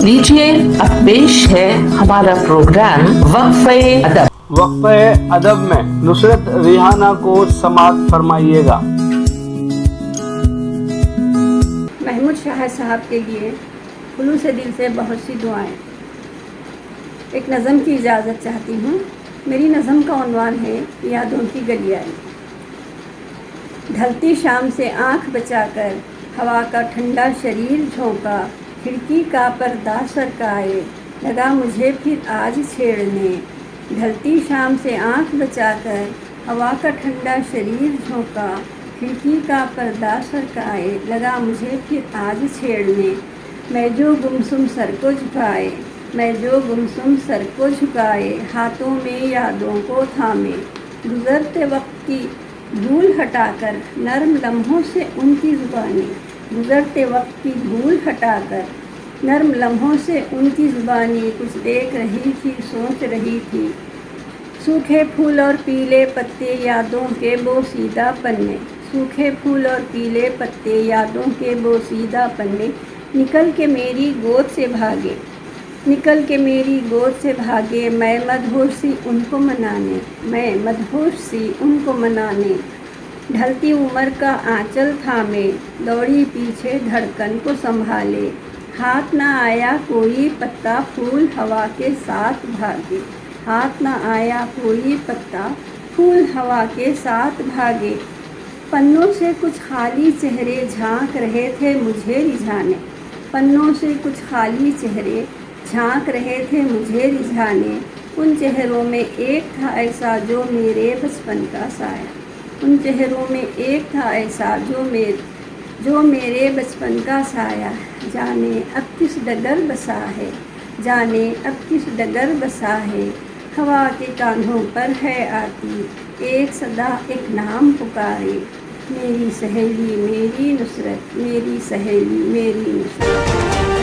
लीजिए अब पेश है हमारा प्रोग्राम वक्फे अदब। वक्फे अदब में नुसरत रिहाना को समाअत फरमाइएगा। महमूद शाह साहब के लिए खुलूस दिल से बहुत सी दुआएं। एक नज़म की इजाज़त चाहती हूँ। मेरी नज़म का उन्वान है यादों की गलियाई। ढलती शाम से आँख बचाकर हवा का ठंडा शरीर झोंका, खिड़की का पर्दा सरकाए लगा मुझे फिर आज छेड़ने। ढलती शाम से आँख बचाकर हवा का ठंडा शरीर झोंका, खिड़की का पर्दा सरकाए लगा मुझे फिर आज छेड़ने। मैं जो गुमसुम सर को झुकाए, मैं जो गुमसुम सर को झुकाए, हाथों में यादों को थामे, गुज़रते वक्त की भूल हटाकर नर्म लम्हों से उनकी ज़ुबानी, गुज़रते वक्त की भूल हटाकर नर्म लम्हों से उनकी ज़ुबानी कुछ देख रही थी, सोच रही थी। सूखे फूल और पीले पत्ते यादों के बोसीदा पन्ने, सूखे फूल और पीले पत्ते यादों के बोसीदा पन्ने निकल के मेरी गोद से भागे, निकल के मेरी गोद से भागे। मैं मदहोश सी उनको मनाने, मैं मदहोश सी उनको मनाने। ढलती उम्र का आंचल थामे दौड़ी पीछे धड़कन को संभाले, हाथ ना आया कोई पत्ता फूल हवा के साथ भागे, हाथ ना आया कोई पत्ता फूल हवा के साथ भागे। पन्नों से कुछ खाली चेहरे झांक रहे थे मुझे रिझाने, पन्नों से कुछ खाली चेहरे झांक रहे थे मुझे रिझाने। उन चेहरों में एक था ऐसा जो मेरे बचपन का साया, उन चेहरों में एक था ऐसा जो मेरे बचपन का साया। जाने अब किस डगर बसा है, जाने अब किस डगर बसा है, हवा के कान्हों पर है आती एक सदा एक नाम पुकारे। मेरी सहेली मेरी नुसरत, मेरी सहेली मेरी नुसरत।